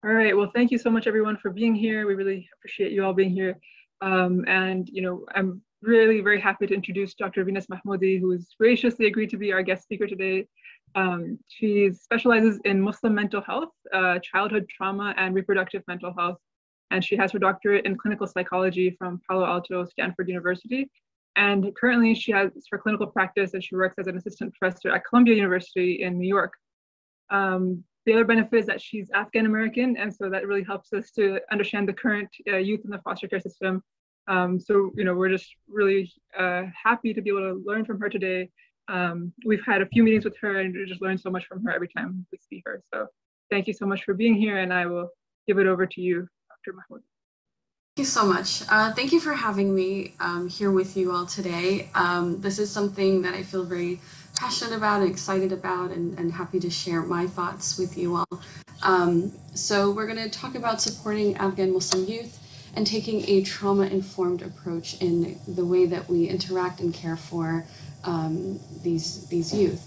All right. Well, thank you so much, everyone, for being here. We really appreciate you all being here. I'm really very happy to introduce Dr. Venus Mahmoodi, who has graciously agreed to be our guest speaker today. She specializes in Muslim mental health, childhood trauma, and reproductive mental health. And she has her doctorate in clinical psychology from Palo Alto Stanford University. And currently, she has her clinical practice and she works as an assistant professor at Columbia University in New York. The other benefit is that she's Afghan American, and so that really helps us to understand the current youth in the foster care system. We're just really happy to be able to learn from her today. We've had a few meetings with her, and we just learn so much from her every time we see her. So thank you so much for being here, and I will give it over to you, Dr. Mahmood. Thank you so much. Thank you for having me here with you all today. This is something that I feel very passionate about and excited about, and happy to share my thoughts with you all. So we're going to talk about supporting Afghan Muslim youth and taking a trauma-informed approach in the way that we interact and care for these youth.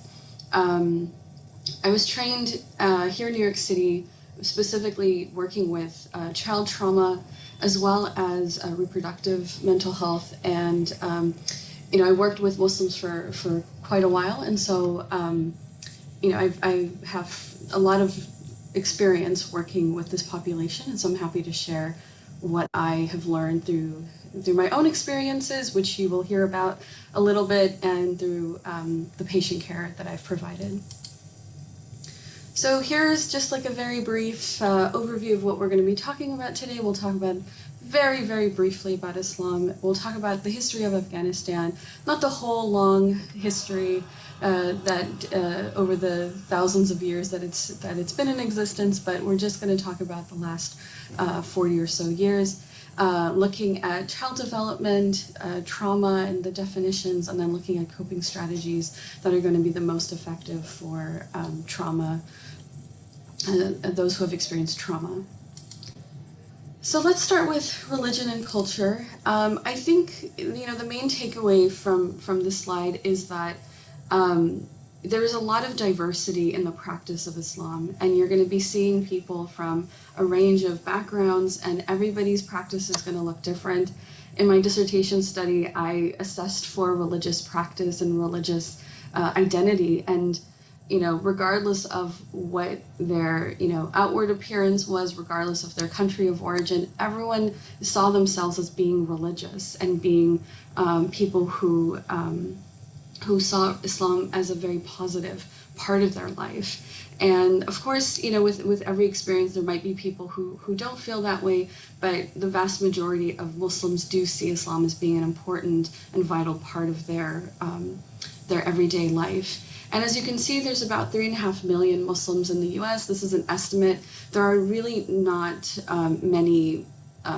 I was trained here in New York City, specifically working with child trauma as well as reproductive mental health. And, I worked with Muslims for quite a while. And so, I have a lot of experience working with this population. And so I'm happy to share what I have learned through my own experiences, which you will hear about a little bit, and through the patient care that I've provided. So here's just like a very brief overview of what we're going to be talking about today. We'll talk about very, very briefly about Islam. We'll talk about the history of Afghanistan, not the whole long history that over the thousands of years that it's been in existence, but we're just going to talk about the last 40 or so years, looking at child development, trauma and the definitions, and then looking at coping strategies that are going to be the most effective for trauma, those who have experienced trauma. So let's start with religion and culture. I think the main takeaway from this slide is that there is a lot of diversity in the practice of Islam, and you're going to be seeing people from a range of backgrounds, and everybody's practice is going to look different. In my dissertation study, I assessed for religious practice and religious identity, and regardless of what their outward appearance was, regardless of their country of origin, everyone saw themselves as being religious and being people who saw Islam as a very positive part of their life. And of course, with every experience, there might be people who don't feel that way, but the vast majority of Muslims do see Islam as being an important and vital part of their everyday life. And as you can see, there's about 3.5 million Muslims in the US. This is an estimate. There are really not many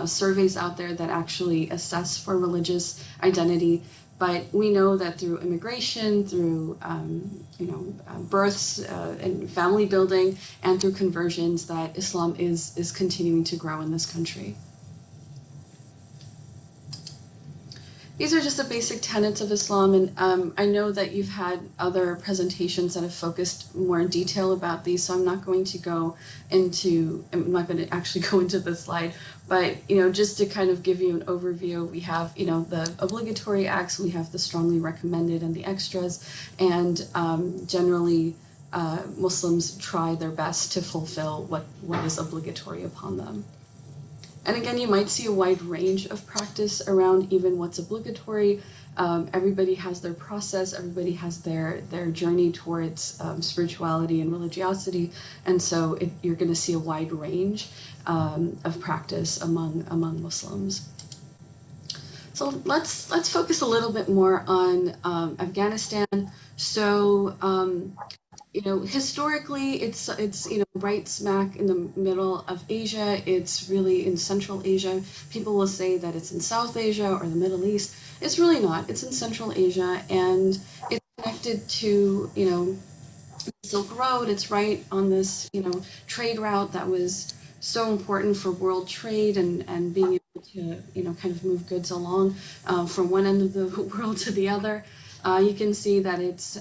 surveys out there that actually assess for religious identity. But we know that through immigration, through births and family building, and through conversions, that Islam is continuing to grow in this country. These are just the basic tenets of Islam, and I know that you've had other presentations that have focused more in detail about these, so I'm not going to actually go into this slide, but just to kind of give you an overview, we have the obligatory acts, we have the strongly recommended and the extras, and generally Muslims try their best to fulfill what is obligatory upon them. And again, you might see a wide range of practice around even what's obligatory. Everybody has their process, everybody has their journey towards spirituality and religiosity, and so you're going to see a wide range of practice among Muslims. So let's focus a little bit more on Afghanistan. So historically, it's right smack in the middle of Asia. It's really in Central Asia. People will say that it's in South Asia or the Middle East. It's really not. It's in Central Asia, and it's connected to the Silk Road. It's right on this trade route that was so important for world trade and being able to kind of move goods along from one end of the world to the other. You can see that it's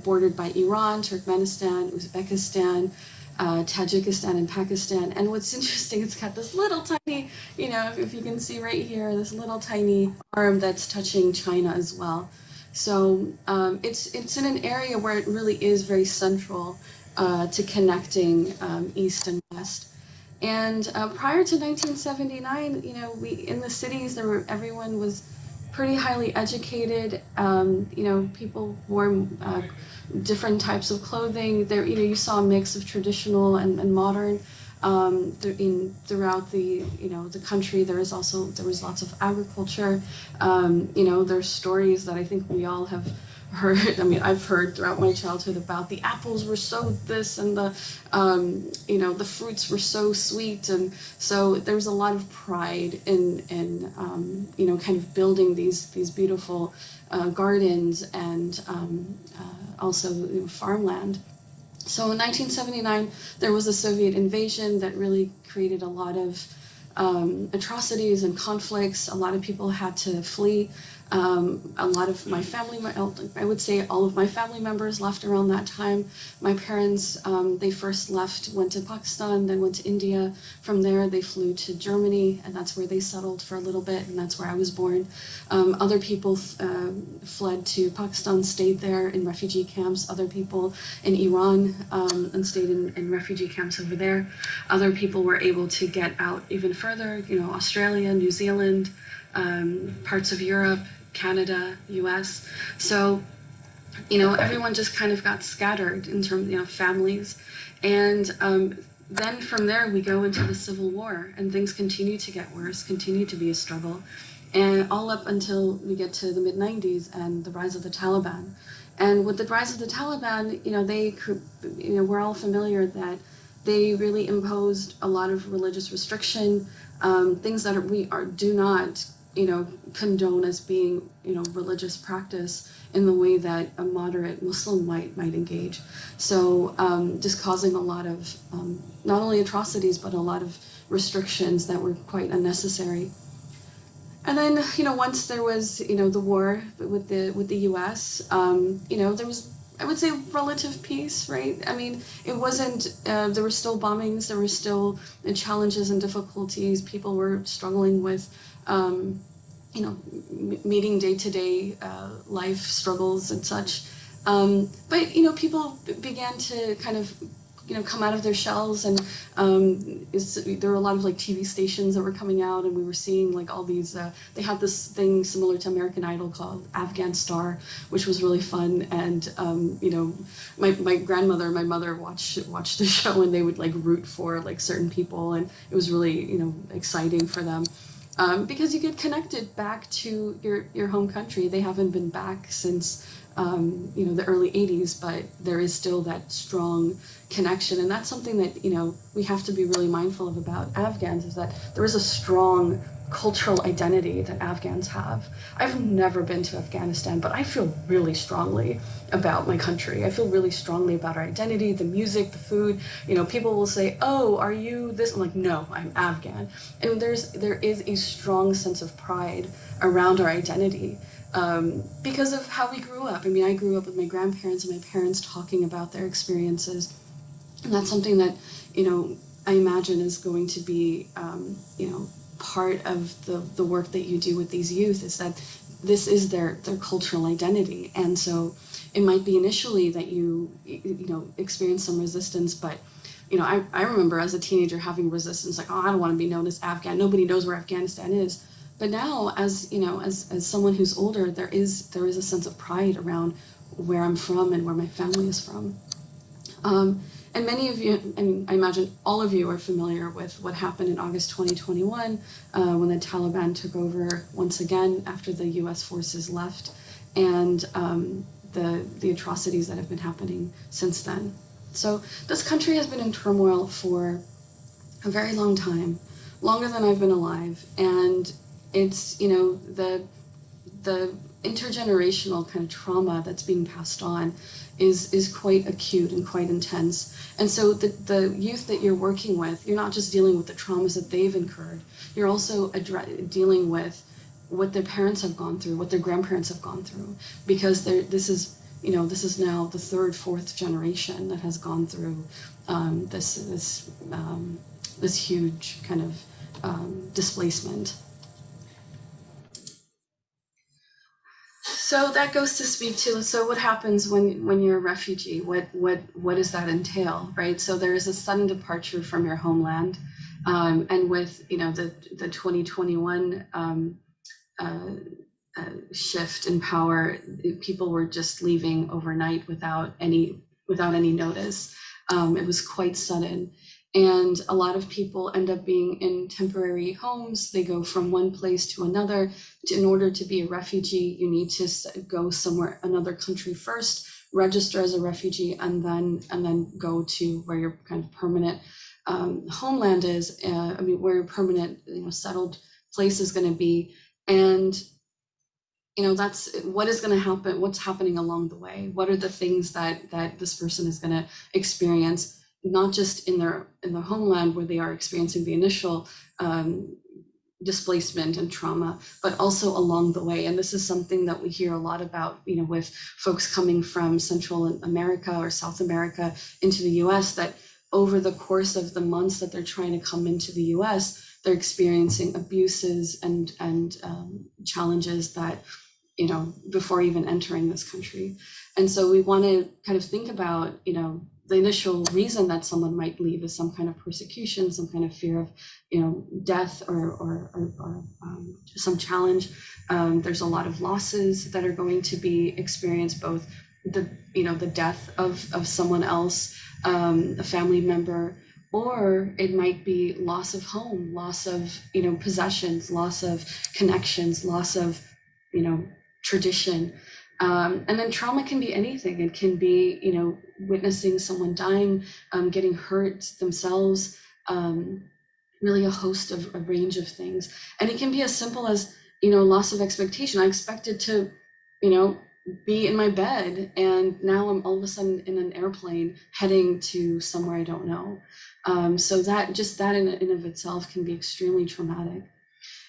bordered by Iran, Turkmenistan, Uzbekistan, Tajikistan and Pakistan. And what's interesting, it's got this little tiny, you know, if you can see right here, this little tiny arm that's touching China as well. So it's in an area where it really is very central to connecting East and West. And prior to 1979, you know, we in the cities everyone was pretty highly educated. You know, people wore different types of clothing. There, you know, you saw a mix of traditional and modern. Throughout the the country, there was lots of agriculture. You know, there's stories that I think we all have heard. I mean, I've heard throughout my childhood about the apples were so this and the the fruits were so sweet, and so there was a lot of pride in kind of building these beautiful gardens and also farmland. So in 1979, there was a Soviet invasion that really created a lot of atrocities and conflicts. A lot of people had to flee. A lot of my family, I would say all of my family members left around that time. My parents, they first went to Pakistan, then went to India. From there, they flew to Germany, and that's where they settled for a little bit, and that's where I was born. Other people fled to Pakistan, stayed there in refugee camps. Other people in Iran and stayed in refugee camps over there. Other people were able to get out even further, Australia, New Zealand, parts of Europe, Canada, US. So, everyone just kind of got scattered in terms of, families. And then from there, we go into the Civil War, and things continue to get worse, continue to be a struggle, and all up until we get to the mid-90s and the rise of the Taliban. And with the rise of the Taliban, we're all familiar that they really imposed a lot of religious restriction, things that we do not condone as being, religious practice in the way that a moderate Muslim might engage. So just causing a lot of not only atrocities, but a lot of restrictions that were quite unnecessary. And then, once there was, the war with the U.S., there was, I would say, relative peace, right? I mean, it wasn't, there were still bombings, there were still challenges and difficulties. People were struggling with, meeting day-to-day life struggles and such. But, people began to kind of, come out of their shells, and there were a lot of TV stations that were coming out, and we were seeing all these, they had this thing similar to American Idol called Afghan Star, which was really fun. And, my grandmother and my mother watched the show, and they would root for certain people, and it was really, exciting for them. Because you get connected back to your home country. They haven't been back since, the early 80s, but there is still that strong connection. And that's something that, we have to be really mindful of about Afghans, is that there is a strong cultural identity that Afghans have. I've never been to Afghanistan, but I feel really strongly about my country. I feel really strongly about our identity, the music, the food. People will say, "Oh, are you this?" I'm like, "No, I'm Afghan." And there is a strong sense of pride around our identity. Because of how we grew up. I mean, I grew up with my grandparents and my parents talking about their experiences. And that's something that, I imagine is going to be, part of the work that you do with these youth, is that this is their cultural identity. And so it might be initially that you experience some resistance, but I remember as a teenager having resistance, oh, I don't want to be known as Afghan. Nobody knows where Afghanistan is. But now, as someone who's older, there is a sense of pride around where I'm from and where my family is from. And many of you, and I imagine all of you, are familiar with what happened in August 2021 when the Taliban took over once again after the U.S. forces left, and the atrocities that have been happening since then. So this country has been in turmoil for a very long time, longer than I've been alive, and it's, the intergenerational kind of trauma that's being passed on is quite acute and quite intense. And so the youth that you're working with, you're not just dealing with the traumas that they've incurred, you're also dealing with what their parents have gone through, what their grandparents have gone through, because this is, this is now the third, fourth generation that has gone through this huge kind of displacement. So that goes to speak to, so what happens when you're a refugee? What does that entail, right? So there is a sudden departure from your homeland, and with the 2021 shift in power, people were just leaving overnight without any notice. It was quite sudden. And a lot of people end up being in temporary homes. They go from one place to another. In order to be a refugee, you need to go somewhere, another country first, register as a refugee, and then go to where your kind of permanent homeland is. Where your permanent, settled place is going to be. And that's what is going to happen. What's happening along the way? What are the things that this person is going to experience? Not just in their homeland where they are experiencing the initial displacement and trauma, but also along the way. And this is something that we hear a lot about, with folks coming from Central America or South America into the US, that over the course of the months that they're trying to come into the US, they're experiencing abuses and challenges that, before even entering this country. And so we want to kind of think about, the initial reason that someone might leave is some kind of persecution, some kind of fear of, death or some challenge. There's a lot of losses that are going to be experienced, both the death of someone else, a family member, or it might be loss of home, loss of, possessions, loss of connections, loss of, tradition. And then trauma can be anything. It can be, witnessing someone dying, getting hurt themselves, really a host of a range of things. And it can be as simple as, loss of expectation. I expected to, be in my bed, and now I'm all of a sudden in an airplane heading to somewhere I don't know. So that in of itself can be extremely traumatic.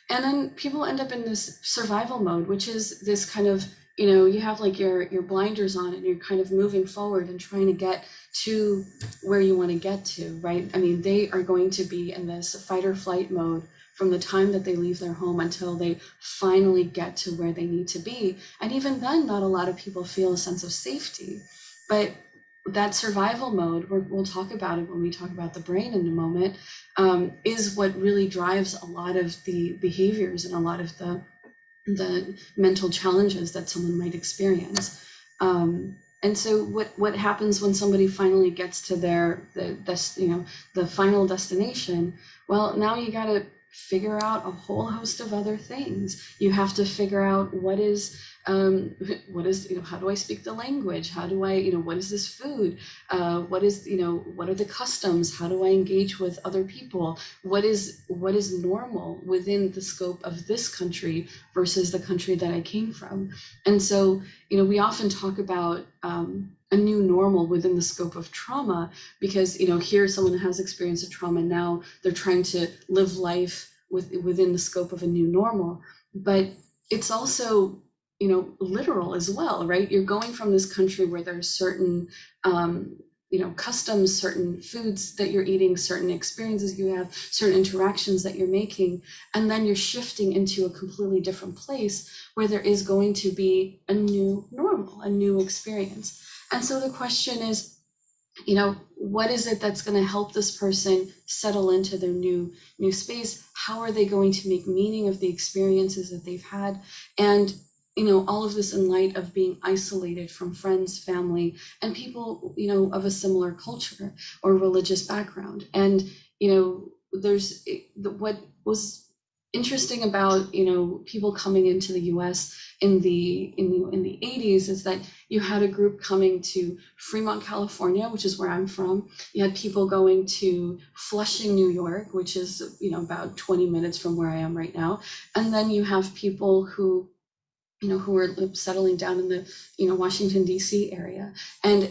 And then people end up in this survival mode, which is this kind of, you have like your blinders on and you're kind of moving forward and trying to get to where you want to get to, right? They are going to be in this fight or flight mode from the time that they leave their home until they finally get to where they need to be. And even then, not a lot of people feel a sense of safety. But that survival mode, we'll talk about it when we talk about the brain in a moment, is what really drives a lot of the behaviors and a lot of the mental challenges that someone might experience. And so what happens when somebody finally gets to the final destination? Well, now you got to figure out a whole host of other things. You have to figure out what is, how do I speak the language? How do I, what is this food? What are the customs? How do I engage with other people? What is normal within the scope of this country versus the country that I came from? And so, we often talk about a new normal within the scope of trauma, because, here someone has experienced a trauma, now they're trying to live life within the scope of a new normal. But it's also, literal as well, right? You're going from this country where there's certain, customs, certain foods that you're eating, certain experiences you have, certain interactions that you're making, and then you're shifting into a completely different place where there is going to be a new normal, a new experience. And so the question is, what is it that's going to help this person settle into their new space? How are they going to make meaning of the experiences that they've had? And all of this in light of being isolated from friends, family, and people, of a similar culture or religious background. And, there's what was interesting about, people coming into the US in the 80s is that you had a group coming to Fremont, California, which is where I'm from. You had people going to Flushing, New York, which is, about 20 minutes from where I am right now. And then you have people who are settling down in the, Washington, D.C. area. And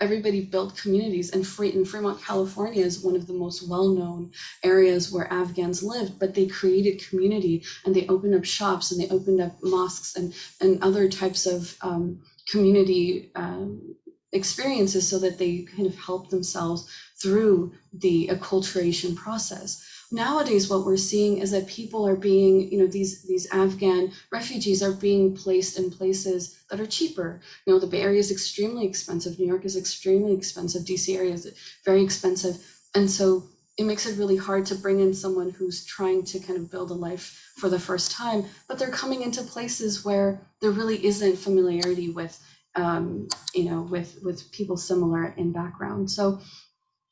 everybody built communities. And in Fremont, California is one of the most well-known areas where Afghans lived, but they created community and they opened up shops and they opened up mosques and other types of community experiences so that they kind of help themselves through the acculturation process. Nowadays, what we're seeing is that people are being, these Afghan refugees are being placed in places that are cheaper. The Bay Area is extremely expensive. New York is extremely expensive. DC area is very expensive. And so it makes it really hard to bring in someone who's trying to kind of build a life for the first time, but they're coming into places where there really isn't familiarity with, with people similar in background. So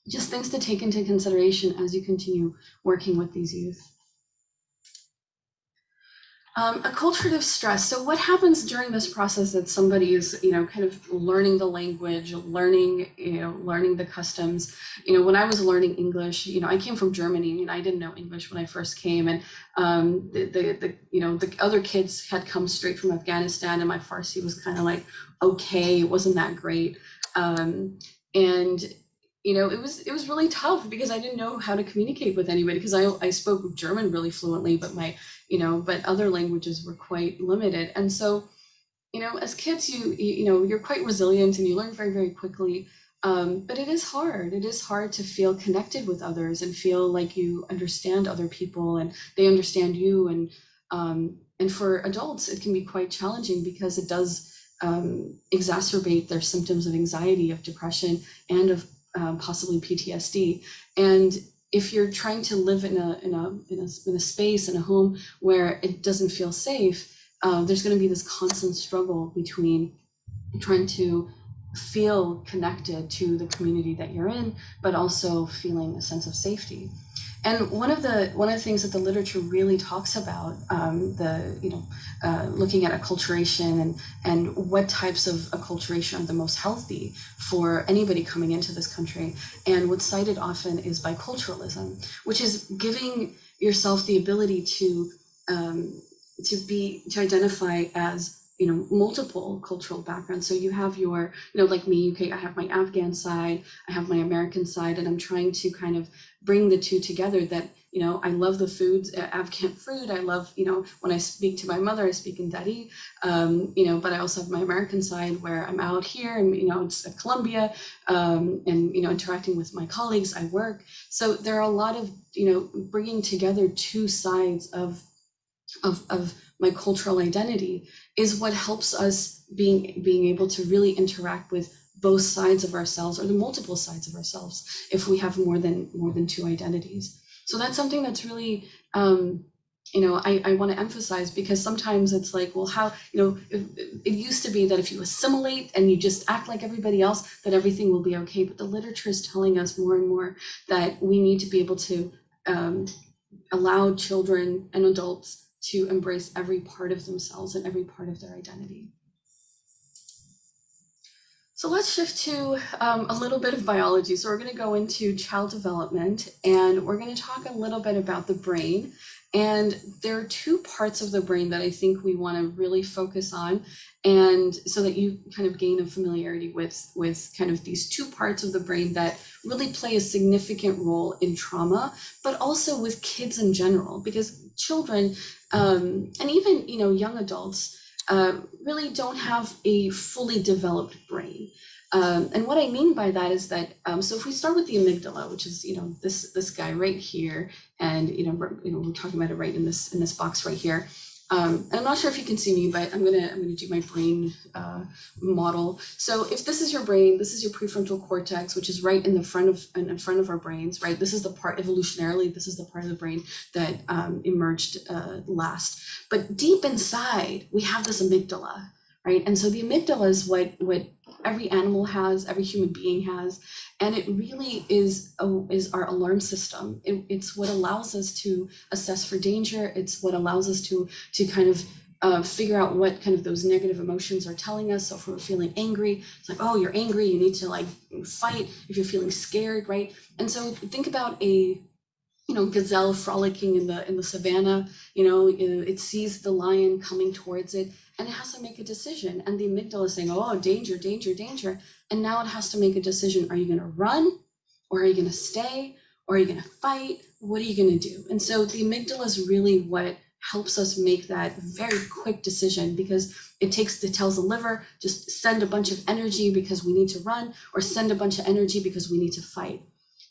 just things to take into consideration as you continue working with these youth. Acculturative stress. So what happens during this process that somebody is, kind of learning the language, learning the customs. When I was learning English, I came from Germany and I didn't know English when I first came, and the other kids had come straight from Afghanistan, and my Farsi was kind of like, okay, it wasn't that great. And it was really tough because I didn't know how to communicate with anybody, because I spoke German really fluently, but but other languages were quite limited. And so, as kids, you're quite resilient and you learn very, very quickly. But it is hard. It is hard to feel connected with others and feel like you understand other people and they understand you. And for adults, it can be quite challenging because it does exacerbate their symptoms of anxiety, of depression, and of possibly PTSD. And if you're trying to live in a space, in a home where it doesn't feel safe, there's going to be this constant struggle between trying to feel connected to the community that you're in, but also feeling a sense of safety. And one of the things that the literature really talks about, looking at acculturation and what types of acculturation are the most healthy for anybody coming into this country. And what's cited often is biculturalism, which is giving yourself the ability to identify as multiple cultural backgrounds. So you have your, like me, okay, I have my Afghan side, I have my American side, and I'm trying to kind of bring the two together. That, I love the foods, Afghan food. I love, when I speak to my mother, I speak in Dari, but I also have my American side where I'm out here and, it's at Columbia, and, interacting with my colleagues, I work. So there are a lot of, bringing together two sides of my cultural identity is what helps us being able to really interact with both sides of ourselves, or the multiple sides of ourselves, if we have more than two identities. So that's something that's really, I want to emphasize, because sometimes it's like, well, how, it used to be that if you assimilate and you just act like everybody else, that everything will be okay. But the literature is telling us more and more that we need to be able to allow children and adults to embrace every part of themselves and every part of their identity. So let's shift to a little bit of biology. So we're going to go into child development, and we're going to talk a little bit about the brain. And there are two parts of the brain that I think we want to really focus on, and so that you kind of gain a familiarity with kind of these two parts of the brain that really play a significant role in trauma, but also with kids in general, because children and even young adults really don't have a fully developed brain. And what I mean by that is that, so if we start with the amygdala, which is, this guy right here, and, we're talking about it right in this box right here. And I'm not sure if you can see me, but I'm gonna do my brain model. So if this is your brain, this is your prefrontal cortex, which is right in front of our brains, right? This is the part, evolutionarily, this is the part of the brain that emerged last. But deep inside, we have this amygdala, right? And so the amygdala is what every animal has, every human being has, and it really is our alarm system. It's what allows us to assess for danger. It's what allows us to kind of figure out what kind of those negative emotions are telling us. So if we're feeling angry, it's like, oh, you're angry, you need to like fight. If you're feeling scared, right? And so think about a gazelle frolicking in the savannah. It sees the lion coming towards it, and it has to make a decision. And the amygdala is saying, oh, danger, danger, danger. And now it has to make a decision. Are you going to run, or are you going to stay, or are you going to fight? What are you going to do? And so the amygdala is really what helps us make that very quick decision, because it tells the liver, just send a bunch of energy because we need to run, or send a bunch of energy because we need to fight.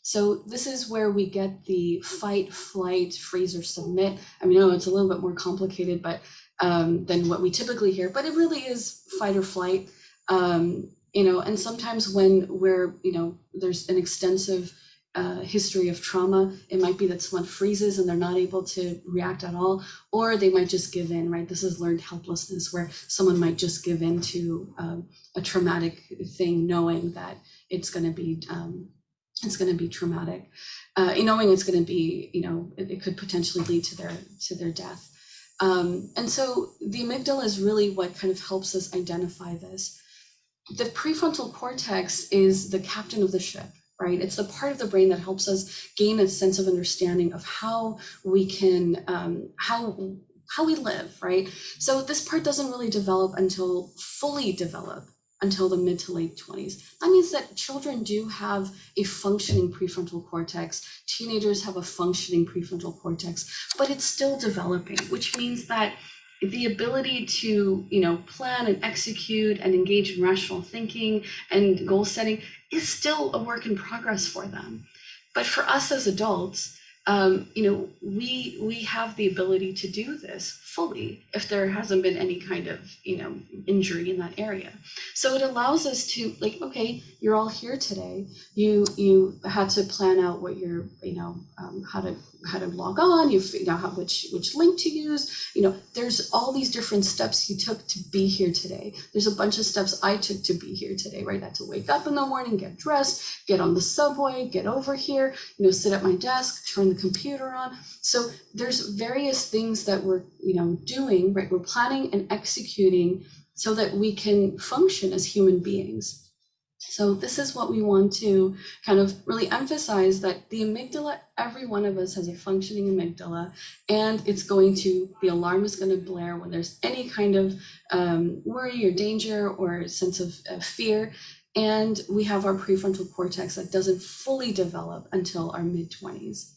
So this is where we get the fight, flight, freeze, or submit. I mean, I know it's a little bit more complicated, but than what we typically hear, but it really is fight or flight. And sometimes when there's an extensive history of trauma, it might be that someone freezes and they're not able to react at all, or they might just give in, right? This is learned helplessness, where someone might just give in to a traumatic thing, knowing that it's going to be traumatic, knowing it's going to be, it could potentially lead to their death. And so the amygdala is really what kind of helps us identify this. The prefrontal cortex is the captain of the ship, right? It's the part of the brain that helps us gain a sense of understanding of how we can, how we live, right? So this part doesn't really fully develop until the mid to late 20s. That means that children do have a functioning prefrontal cortex. Teenagers have a functioning prefrontal cortex, but it's still developing, which means that the ability to, plan and execute and engage in rational thinking and goal setting is still a work in progress for them. But for us as adults, we have the ability to do this fully if there hasn't been any kind of, injury in that area. So it allows us to, okay, you're all here today. You had to plan out what you're, how to log on. You figure out which link to use. There's all these different steps you took to be here today. There's a bunch of steps I took to be here today, right? I had to wake up in the morning, get dressed, get on the subway, get over here, sit at my desk, turn the computer on. So there's various things that we're, doing, right? We're planning and executing so that we can function as human beings. So this is what we want to kind of really emphasize, that the amygdala, every one of us has a functioning amygdala, and the alarm is going to blare when there's any kind of worry or danger or sense of fear. And we have our prefrontal cortex that doesn't fully develop until our mid-20s.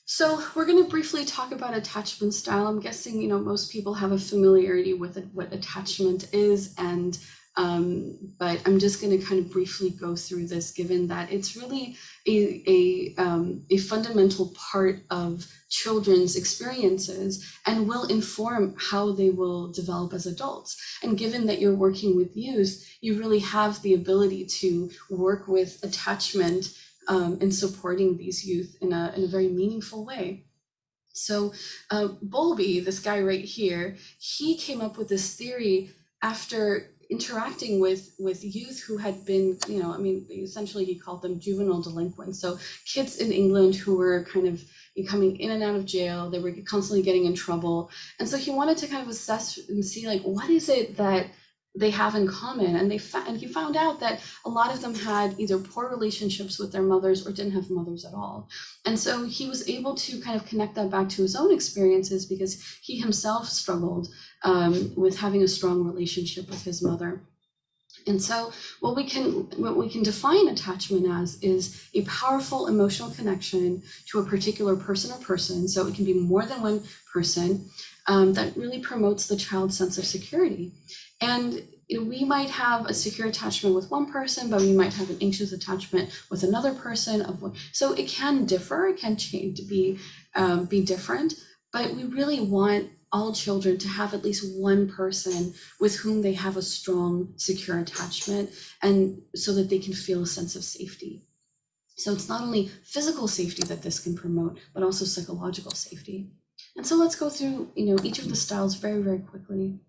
So we're going to briefly talk about attachment style. I'm guessing, most people have a familiarity with what attachment is, and but I'm just going to kind of briefly go through this, given that it's really a fundamental part of children's experiences and will inform how they will develop as adults. And given that you're working with youth, you really have the ability to work with attachment in supporting these youth in a very meaningful way. So Bowlby, this guy right here, he came up with this theory after interacting with youth who had been, essentially he called them juvenile delinquents. So kids in England who were kind of coming in and out of jail, they were constantly getting in trouble. And so he wanted to kind of assess and see, what is it that they have in common. And he found out that a lot of them had either poor relationships with their mothers or didn't have mothers at all. And so he was able to kind of connect that back to his own experiences, because he himself struggled with having a strong relationship with his mother. And so what we can define attachment as is a powerful emotional connection to a particular person or persons. So it can be more than one person, that really promotes the child's sense of security. And we might have a secure attachment with one person, but we might have an anxious attachment with another person. So it can differ, it can change to be different, but we really want all children to have at least one person with whom they have a strong, secure attachment, and so that they can feel a sense of safety. So it's not only physical safety that this can promote, but also psychological safety. And so let's go through, each of the styles very, very quickly.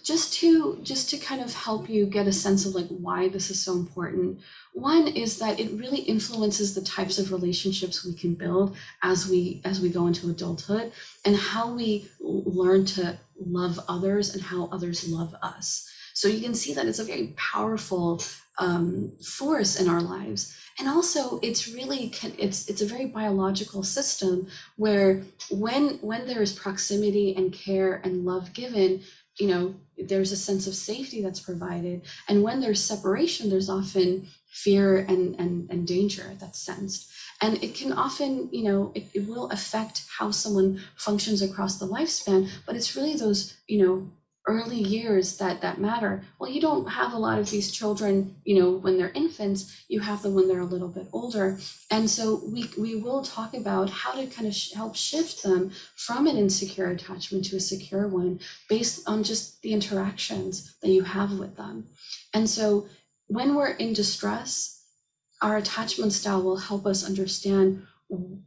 Just to kind of help you get a sense of why this is so important. One is that it really influences the types of relationships we can build as we go into adulthood, and how we learn to love others and how others love us. So you can see that it's a very powerful force in our lives. And also it's a very biological system where when there is proximity and care and love given, there's a sense of safety that's provided. And when there's separation, there's often fear and danger that's sensed. And it can often, it will affect how someone functions across the lifespan, but it's really those, early years that matter. Well, you don't have a lot of these children, when they're infants, you have them when they're a little bit older. And so we will talk about how to kind of help shift them from an insecure attachment to a secure one based on just the interactions that you have with them. And so when we're in distress, our attachment style will help us understand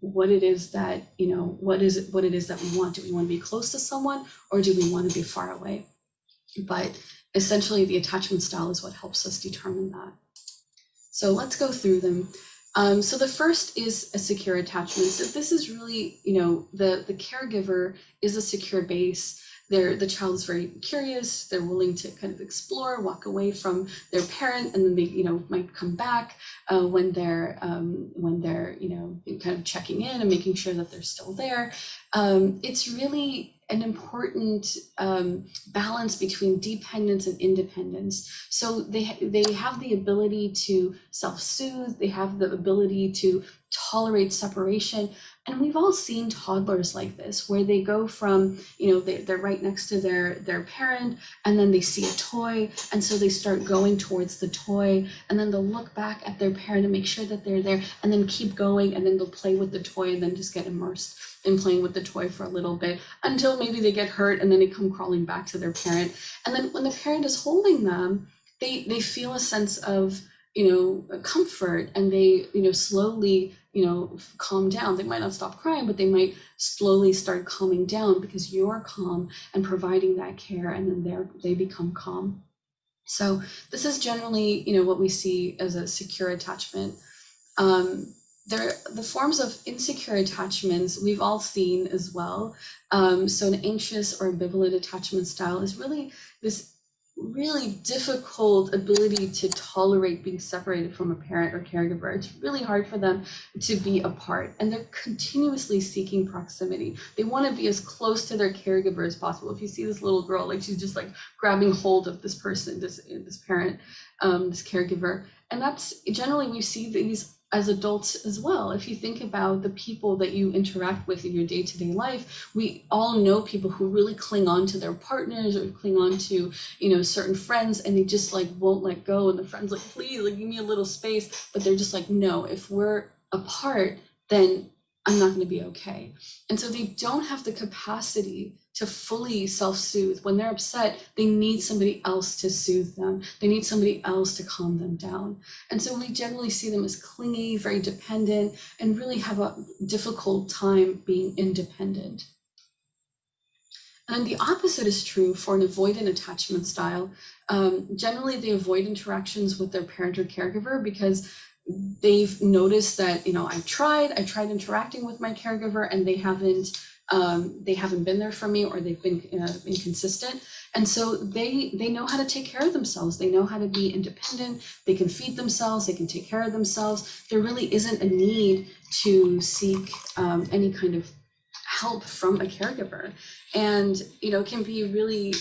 what it is that, what it is that we want. Do we want to be close to someone, or do we want to be far away? But essentially the attachment style is what helps us determine that. So let's go through them. So the first is a secure attachment. So this is really, the caregiver is a secure base. The child is very curious. They're willing to kind of explore, walk away from their parent, and then they, might come back when they're, kind of checking in and making sure that they're still there. It's really an important balance between dependence and independence. So they have the ability to self-soothe. They have the ability to tolerate separation. And we've all seen toddlers like this, where they go from, they're right next to their parent, and then they see a toy, and so they start going towards the toy, and then they'll look back at their parent and make sure that they're there, and then keep going, and then they'll play with the toy, and then just get immersed in playing with the toy for a little bit until maybe they get hurt, and then they come crawling back to their parent. And then when the parent is holding them, they feel a sense of, comfort, and they, slowly, calm down. They might not stop crying, but they might slowly start calming down because you're calm and providing that care, and then they become calm. So this is generally, what we see as a secure attachment. The forms of insecure attachments we've all seen as well. So an anxious or ambivalent attachment style is really this really difficult ability to tolerate being separated from a parent or caregiver. It's really hard for them to be apart, and they're continuously seeking proximity. They want to be as close to their caregiver as possible. If you see this little girl, like she's just like grabbing hold of this person, this parent, this caregiver. And that's generally, we see these as adults as well. If you think about the people that you interact with in your day-to-day life, we all know people who really cling on to their partners or cling on to, certain friends, and they just like won't let go. And the friend's like, please, like, give me a little space. But they're just like, no, if we're apart, then I'm not going to be okay. And so they don't have the capacity to fully self-soothe. When they're upset, they need somebody else to soothe them. They need somebody else to calm them down. And so we generally see them as clingy, very dependent, and really have a difficult time being independent. And the opposite is true for an avoidant attachment style. Generally, they avoid interactions with their parent or caregiver because they've noticed that, I tried interacting with my caregiver, and they haven't been there for me, or they've been inconsistent. And so they know how to take care of themselves. They know how to be independent. They can feed themselves. They can take care of themselves. There really isn't a need to seek any kind of help from a caregiver. And, it can be really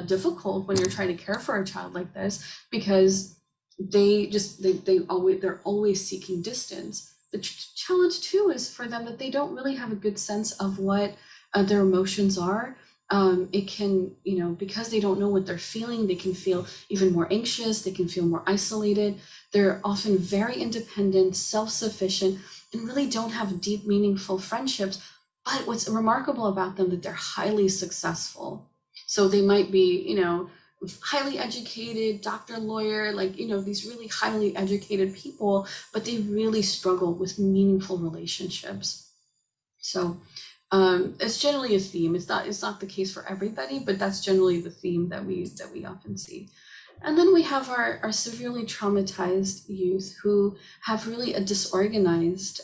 difficult when you're trying to care for a child like this, because they're always seeking distance. The challenge too is for them that they don't really have a good sense of what their emotions are. It can, because they don't know what they're feeling, they can feel even more anxious, they can feel more isolated. They're often very independent, self-sufficient, and really don't have deep, meaningful friendships. But what's remarkable about them, that they're highly successful. So they might be, highly educated, doctor, lawyer, like, these really highly educated people, but they really struggle with meaningful relationships. So it's generally a theme. It's not the case for everybody, but that's generally the theme that we often see. And then we have our severely traumatized youth who have really a disorganized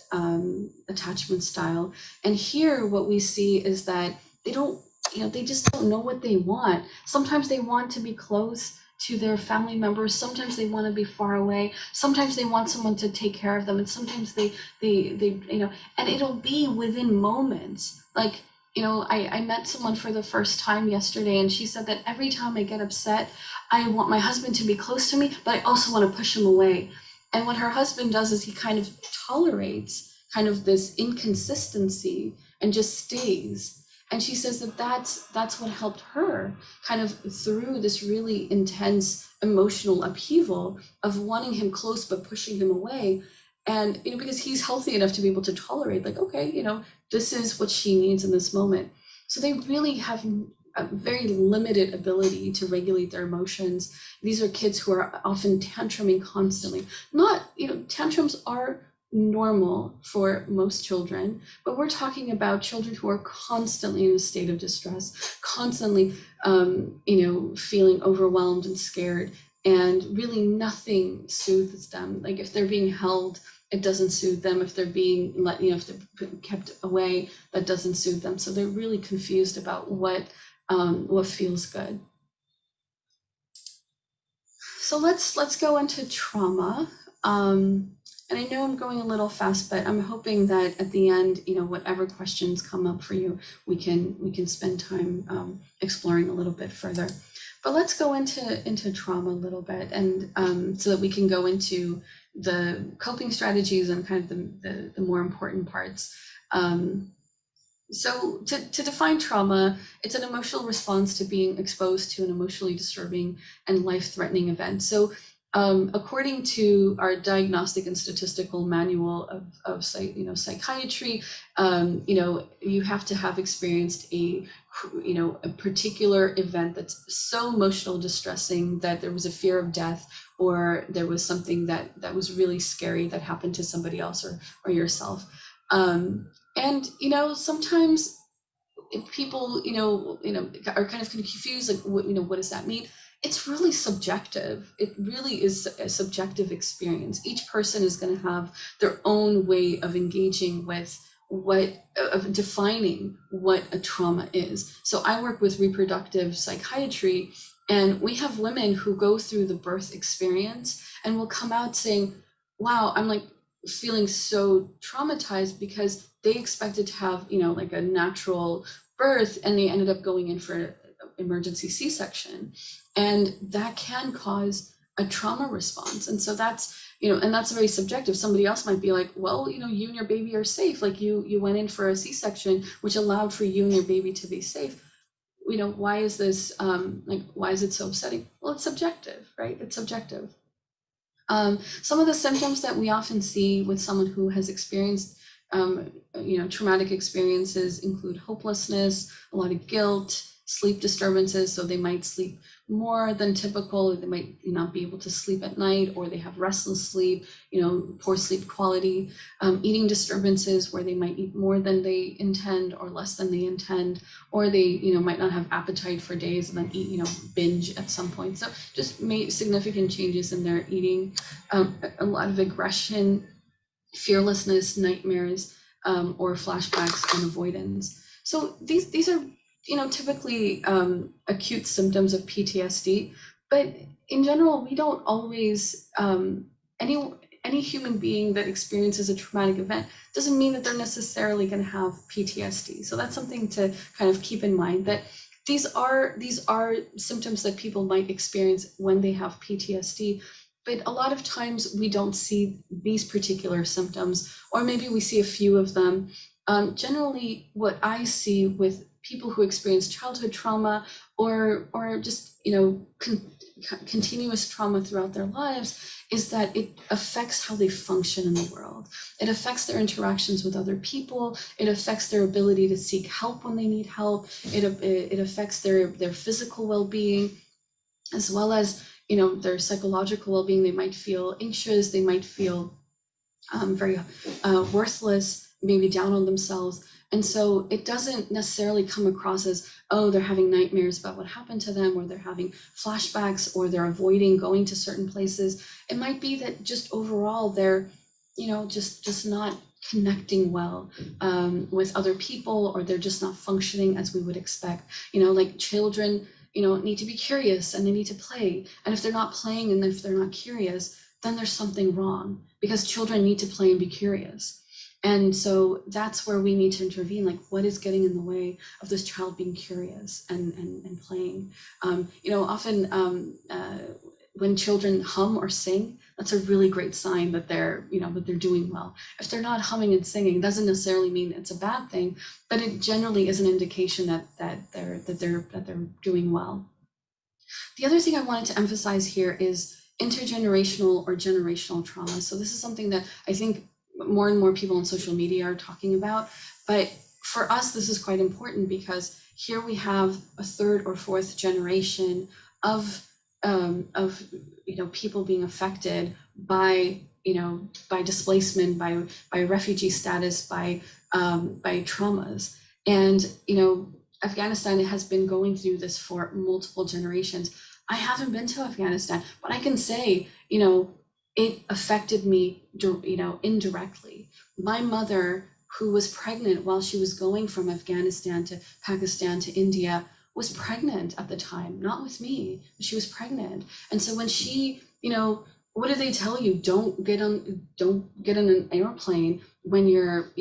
attachment style. And here what we see is that they just don't know what they want. Sometimes they want to be close to their family members. Sometimes they want to be far away. Sometimes they want someone to take care of them. And sometimes they and it'll be within moments. Like, I met someone for the first time yesterday, and she said that every time I get upset, I want my husband to be close to me, but I also want to push him away. And what her husband does is he kind of tolerates kind of this inconsistency and just stays. And she says that that's what helped her kind of through this really intense emotional upheaval of wanting him close but pushing him away. And, you know, because he's healthy enough to be able to tolerate, like, okay, you know, this is what she needs in this moment. So they really have a very limited ability to regulate their emotions. These are kids who are often tantruming constantly. Not, you know, tantrums are normal for most children, but we're talking about children who are constantly in a state of distress, constantly, you know, feeling overwhelmed and scared, and really nothing soothes them. Like if they're being held, it doesn't soothe them. If they're being let, you know, if they're kept away, that doesn't soothe them. So they're really confused about what feels good. So let's go into trauma. And I know I'm going a little fast, but I'm hoping that at the end, you know, whatever questions come up for you, we can spend time exploring a little bit further. But let's go into trauma a little bit, and so that we can go into the coping strategies and kind of the more important parts. So to define trauma, it's an emotional response to being exposed to an emotionally disturbing and life-threatening event. So according to our diagnostic and statistical manual of psychiatry, you know, you have to have experienced a particular event that's so emotional, distressing, that there was a fear of death, or there was something that was really scary that happened to somebody else or yourself. And, you know, sometimes if people, are kind of confused, like, what does that mean? It's really subjective. It really is a subjective experience. Each person is going to have their own way of engaging with of defining what a trauma is. So I work with reproductive psychiatry, and we have women who go through the birth experience and will come out saying, wow, I'm like feeling so traumatized because they expected to have, like a natural birth, and they ended up going in for an emergency C-section. And that can cause a trauma response. And so that's, and that's very subjective. Somebody else might be like, well, you and your baby are safe. Like you went in for a C-section, which allowed for you and your baby to be safe. Why is this, why is it so upsetting? Well, it's subjective, right? It's subjective. Some of the symptoms that we often see with someone who has experienced, traumatic experiences include hopelessness, a lot of guilt, sleep disturbances. So they might sleep more than typical. They might not be able to sleep at night, or they have restless sleep, poor sleep quality, eating disturbances where they might eat more than they intend or less than they intend, or they, might not have appetite for days and then eat, binge at some point. So just made significant changes in their eating, a lot of aggression, fearlessness, nightmares, or flashbacks and avoidance. So these are, typically acute symptoms of PTSD, but in general, we don't always, any human being that experiences a traumatic event doesn't mean that they're necessarily going to have PTSD. So that's something to kind of keep in mind, that these are symptoms that people might experience when they have PTSD. But a lot of times we don't see these particular symptoms, or maybe we see a few of them. Generally, what I see with people who experience childhood trauma or just continuous trauma throughout their lives is that it affects how they function in the world. It affects their interactions with other people. It affects their ability to seek help when they need help. It affects their physical well-being, as well as their psychological well-being. They might feel anxious. They might feel very worthless, maybe down on themselves. And so it doesn't necessarily come across as, oh, they're having nightmares about what happened to them, or they're having flashbacks, or they're avoiding going to certain places. It might be that just overall they're, just not connecting well with other people, or they're just not functioning as we would expect. Like children, need to be curious and they need to play. And if they're not playing and if they're not curious, then there's something wrong, because children need to play and be curious. And so that's where we need to intervene. Like, what is getting in the way of this child being curious and playing? Often when children hum or sing, that's a really great sign that they're, that they're doing well. If they're not humming and singing, it doesn't necessarily mean it's a bad thing, but it generally is an indication that they're doing well. The other thing I wanted to emphasize here is intergenerational or generational trauma. So this is something that I think more and more people on social media are talking about, but for us, this is quite important because here we have a third or fourth generation of people being affected by by displacement, by refugee status, by traumas, and Afghanistan has been going through this for multiple generations. I haven't been to Afghanistan, but I can say, it affected me, indirectly. My mother, who was pregnant while she was going from Afghanistan to Pakistan to India, was pregnant at the time, not with me, but she was pregnant. And so when she, what do they tell you? Don't get on an airplane when you're,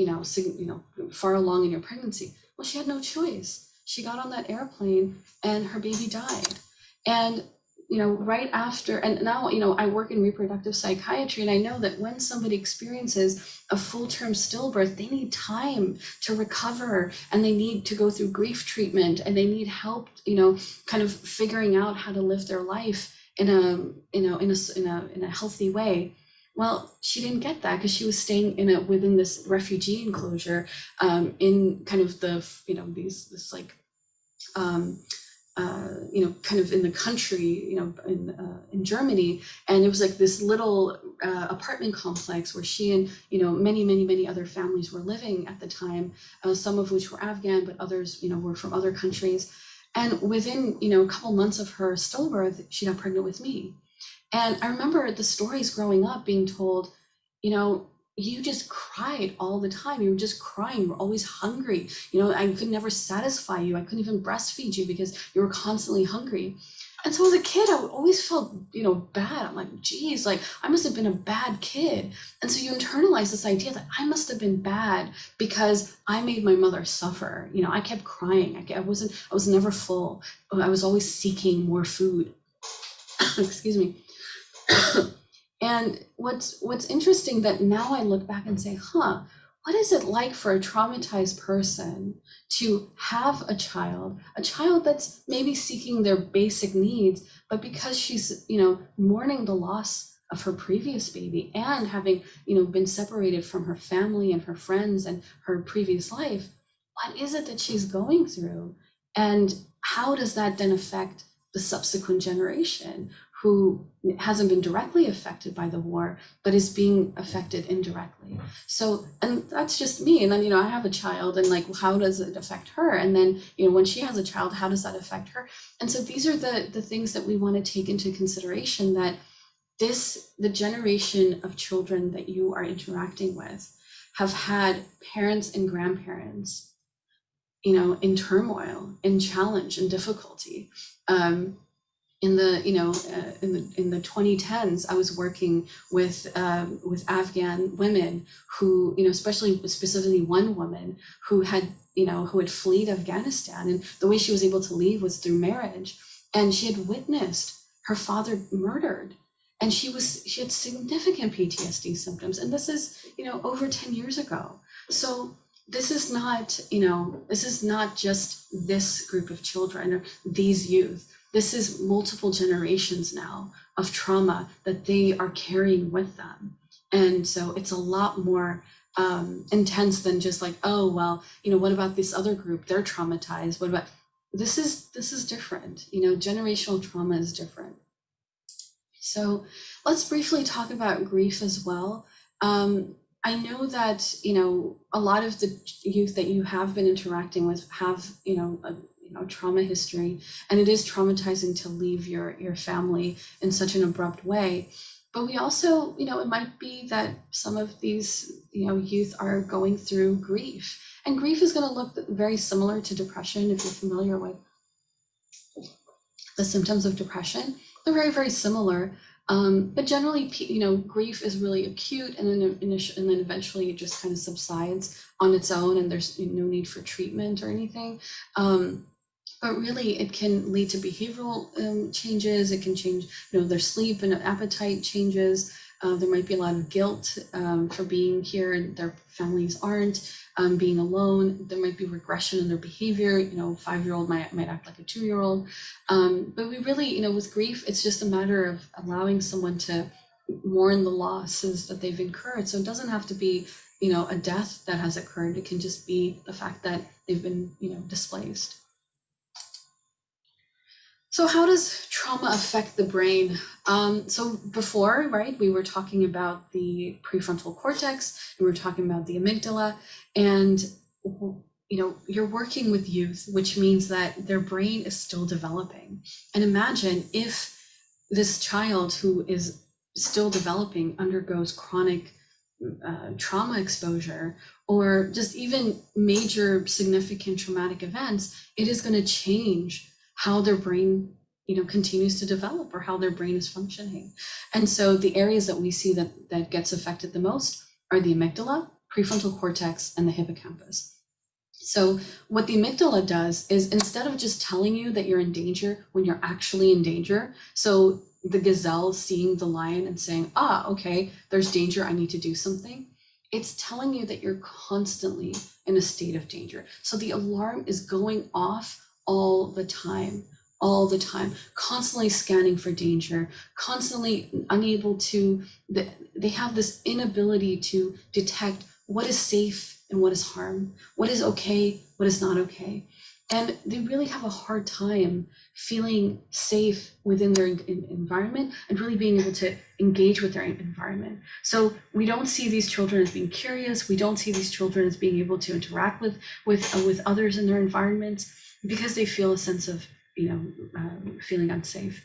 far along in your pregnancy. Well, she had no choice. She got on that airplane and her baby died. And, right after, and now, I work in reproductive psychiatry, and I know that when somebody experiences a full-term stillbirth, they need time to recover, and they need to go through grief treatment, and they need help, kind of figuring out how to live their life in a healthy way. Well, she didn't get that because she was staying within this refugee enclosure, in kind of the kind of in the country, in Germany, and it was like this little apartment complex where she and many other families were living at the time, some of which were Afghan, but others were from other countries. And within a couple months of her stillbirth, she got pregnant with me. And I remember the stories growing up being told, you just cried all the time. You were just crying. You were always hungry. I could never satisfy you. I couldn't even breastfeed you because you were constantly hungry. And so as a kid, I always felt, bad. I'm like, geez, like I must have been a bad kid. And so you internalize this idea that I must have been bad because I made my mother suffer. I kept crying. I was never full. I was always seeking more food. Excuse me. And what's interesting that now I look back and say, what is it like for a traumatized person to have a child that's maybe seeking their basic needs, but because she's, mourning the loss of her previous baby and having, been separated from her family and her friends and her previous life, what is it that she's going through? And how does that then affect the subsequent generation who hasn't been directly affected by the war, but is being affected indirectly? So, and that's just me. And then, I have a child, and like, how does it affect her? And then, when she has a child, how does that affect her? And so these are the things that we want to take into consideration, that the generation of children that you are interacting with have had parents and grandparents, in turmoil, in challenge, and difficulty. In the 2010s, I was working with Afghan women who, specifically one woman who had fled Afghanistan, and the way she was able to leave was through marriage, and she had witnessed her father murdered, and she had significant PTSD symptoms, and this is over 10 years ago. So this is not just this group of children or these youth. This is multiple generations now of trauma that they are carrying with them. And so it's a lot more intense than just like, oh, well, what about this other group? They're traumatized. What about, this is different. Generational trauma is different. So let's briefly talk about grief as well. I know that, a lot of the youth that you have been interacting with have, a trauma history, and it is traumatizing to leave your family in such an abrupt way. But we also, it might be that some of these, youth are going through grief, and grief is going to look very similar to depression. If you're familiar with the symptoms of depression, they're very, very similar. But generally, grief is really acute, and then eventually it just kind of subsides on its own, and there's no need for treatment or anything. But really, it can lead to behavioral changes. It can change, their sleep and appetite changes. There might be a lot of guilt for being here and their families aren't. Being alone, there might be regression in their behavior. 5-year-old might act like a 2-year-old. But we really, with grief, it's just a matter of allowing someone to mourn the losses that they've incurred. So it doesn't have to be, a death that has occurred. It can just be the fact that they've been, displaced. So how does trauma affect the brain? So before, right, we were talking about the prefrontal cortex, we were talking about the amygdala, and you're working with youth, which means that their brain is still developing. And imagine if this child who is still developing undergoes chronic trauma exposure, or just even major significant traumatic events, it is going to change how their brain continues to develop, or how their brain is functioning. And so the areas that we see that gets affected the most are the amygdala, prefrontal cortex, and the hippocampus. So what the amygdala does is, instead of just telling you that you're in danger when you're actually in danger, so the gazelle seeing the lion and saying, okay, there's danger, I need to do something, it's telling you that you're constantly in a state of danger. So the alarm is going off all the time, constantly scanning for danger, constantly unable to, they have this inability to detect what is safe and what is harm, what is okay, what is not okay. And they really have a hard time feeling safe within their environment and really being able to engage with their environment. So we don't see these children as being curious. We don't see these children as being able to interact with others in their environments, because they feel a sense of feeling unsafe.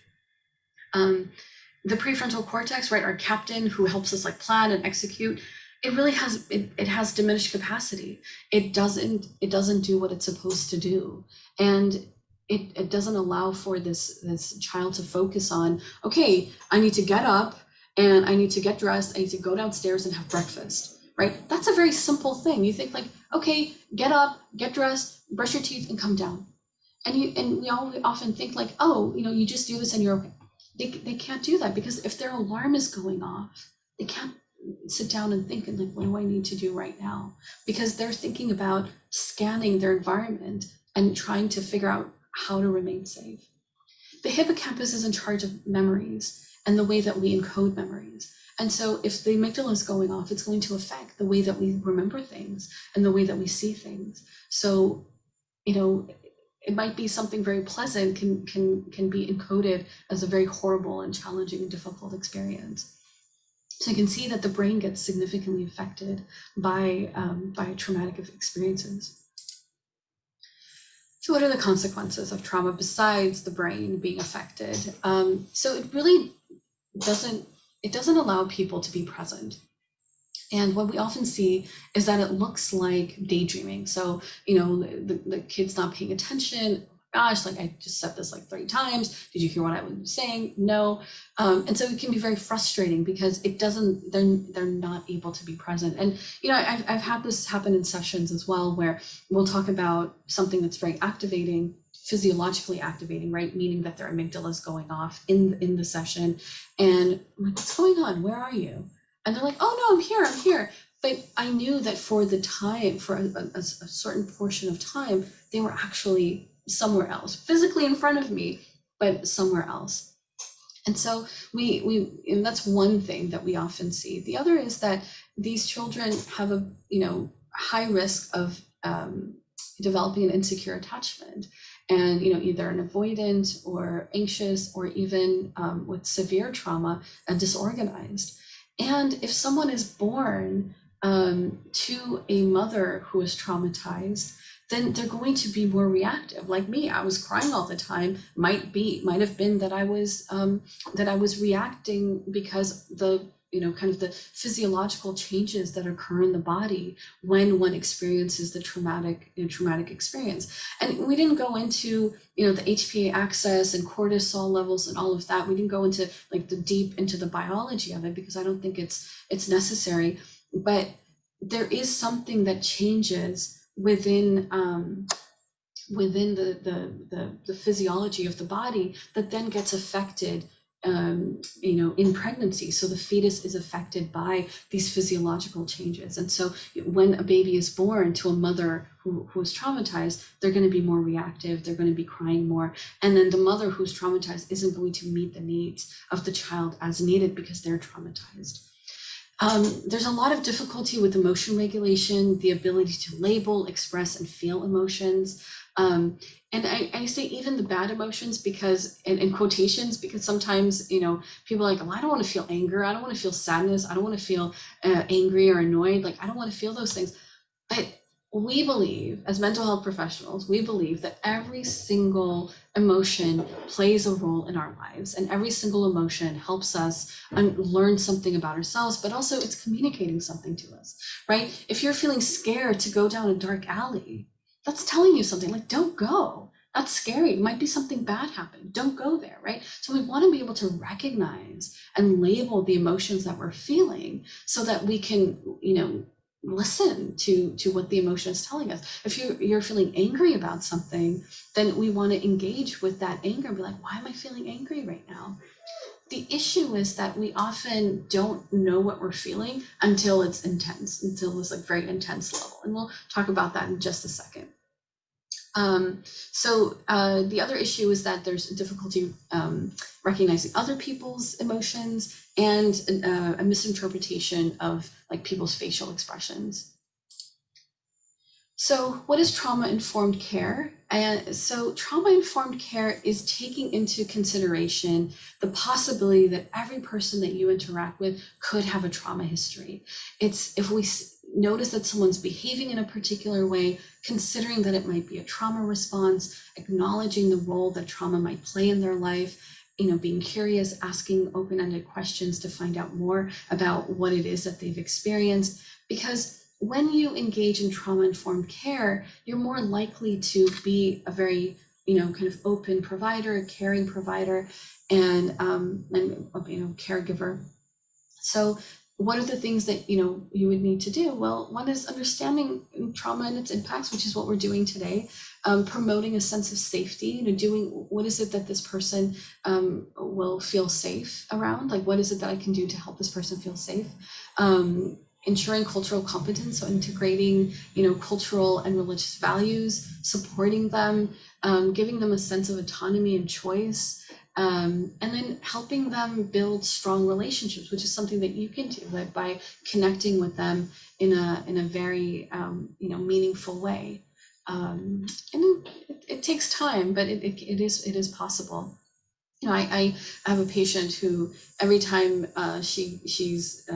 The prefrontal cortex, right, our captain who helps us plan and execute, it really has it has diminished capacity. It doesn't do what it's supposed to do, and it doesn't allow for this child to focus on, okay, I need to get up and I need to get dressed, I need to go downstairs and have breakfast, right? That's a very simple thing. You think okay, get up, get dressed, brush your teeth, and come down. And we often think you just do this and you're okay. They can't do that, because if their alarm is going off, they can't sit down and think what do I need to do right now? Because they're thinking about scanning their environment and trying to figure out how to remain safe. The hippocampus is in charge of memories and the way that we encode memories. And so if the amygdala is going off, it's going to affect the way that we remember things and the way that we see things. So, it might be something very pleasant can be encoded as a very horrible and challenging and difficult experience. So you can see that the brain gets significantly affected by traumatic experiences. So what are the consequences of trauma besides the brain being affected? So it really doesn't allow people to be present. And what we often see is that it looks like daydreaming. So, the kid's not paying attention. Gosh, I just said this 3 times. Did you hear what I was saying? No. And so it can be very frustrating, because they're not able to be present. And, I've had this happen in sessions as well, where we'll talk about something that's very activating, physiologically activating, right? Meaning that their amygdala is going off in the session. And I'm like, what's going on? Where are you? And they're like, oh no, I'm here. But I knew that for the time, for a certain portion of time, they were actually somewhere else, physically in front of me, but somewhere else. And so and that's one thing that we often see. The other is that these children have a high risk of developing an insecure attachment, and either an avoidant or anxious, or even with severe trauma, disorganized. And if someone is born to a mother who is traumatized, then they're going to be more reactive. Like me, I was crying all the time. Might have been that I was reacting because the kind of the physiological changes that occur in the body when one experiences the traumatic experience. And we didn't go into the HPA axis and cortisol levels and all of that. We didn't go into the deep into the biology of it, because I don't think it's necessary. But there is something that changes within within the physiology of the body that then gets affected in pregnancy. So the fetus is affected by these physiological changes. And so when a baby is born to a mother who is traumatized, they're going to be more reactive, they're going to be crying more. And then the mother who's traumatized isn't going to meet the needs of the child as needed because they're traumatized. There's a lot of difficulty with emotion regulation, the ability to label, express, and feel emotions. And I say even the bad emotions because, in quotations, because sometimes, people are like, oh, I don't want to feel anger. I don't want to feel sadness. I don't want to feel angry or annoyed. Like, I don't want to feel those things. But we believe, as mental health professionals, we believe that every single emotion plays a role in our lives, and every single emotion helps us learn something about ourselves, but also it's communicating something to us, right? If you're feeling scared to go down a dark alley, that's telling you something, like, don't go. That's scary. It might be something bad happening. Don't go there, right? So we want to be able to recognize and label the emotions that we're feeling so that we can, listen to what the emotion is telling us. If you're feeling angry about something, then we want to engage with that anger and be like, why am I feeling angry right now? The issue is that we often don't know what we're feeling until it's intense, until this like very intense level. And we'll talk about that in just a second. The other issue is that there's difficulty recognizing other people's emotions and a misinterpretation of like people's facial expressions. So what is trauma-informed care? So trauma-informed care is taking into consideration the possibility that every person that you interact with could have a trauma history. It's if we notice that someone's behaving in a particular way, considering that it might be a trauma response, acknowledging the role that trauma might play in their life, being curious, asking open-ended questions to find out more about what it is that they've experienced. Because when you engage in trauma-informed care, you're more likely to be a very, kind of open provider, a caring provider, and caregiver. So what are the things that you would need to do? Well, one is understanding trauma and its impacts, which is what we're doing today. Promoting a sense of safety, doing what is it that this person will feel safe around? Like, what is it that I can do to help this person feel safe? Ensuring cultural competence, so integrating, cultural and religious values, supporting them, giving them a sense of autonomy and choice. And then helping them build strong relationships, which is something that you can do by connecting with them in a very meaningful way. And it takes time, but it is possible. I have a patient who every time she's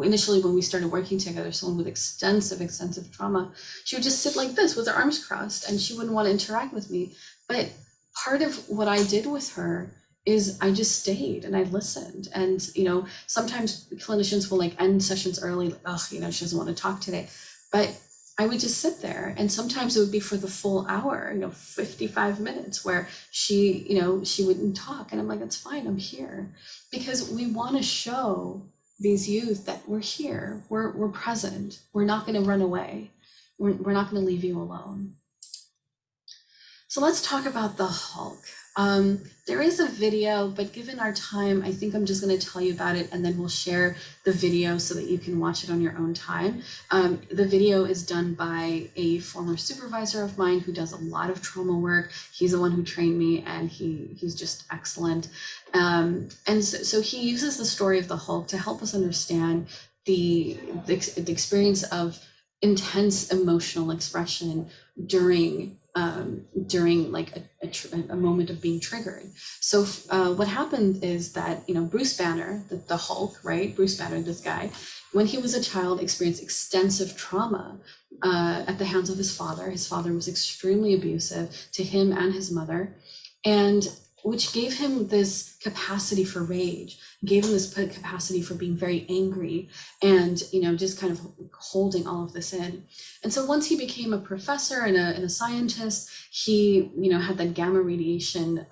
initially when we started working together, someone with extensive trauma, she would just sit like this with her arms crossed, and she wouldn't want to interact with me. But part of what I did with her is I just stayed and I listened. And, sometimes clinicians will like end sessions early, like, oh, she doesn't want to talk today. But I would just sit there, and sometimes it would be for the full hour, 55 minutes where she wouldn't talk. And I'm like, it's fine, I'm here. Because we want to show these youth that we're here, we're present, we're not going to run away, we're not going to leave you alone. So let's talk about the Hulk. There is a video, but given our time, I think I'm just going to tell you about it, and then we'll share the video so that you can watch it on your own time. The video is done by a former supervisor of mine who does a lot of trauma work. He's the one who trained me, and he's just excellent. And so he uses the story of the Hulk to help us understand the experience of intense emotional expression during like a moment of being triggered. So what happened is that, Bruce Banner, the Hulk, right? Bruce Banner, this guy, when he was a child, experienced extensive trauma at the hands of his father. His father was extremely abusive to him and his mother, and which gave him this capacity for rage, gave him this capacity for being very angry and, just kind of holding all of this in. And so once he became a professor and a scientist, he, had that gamma radiation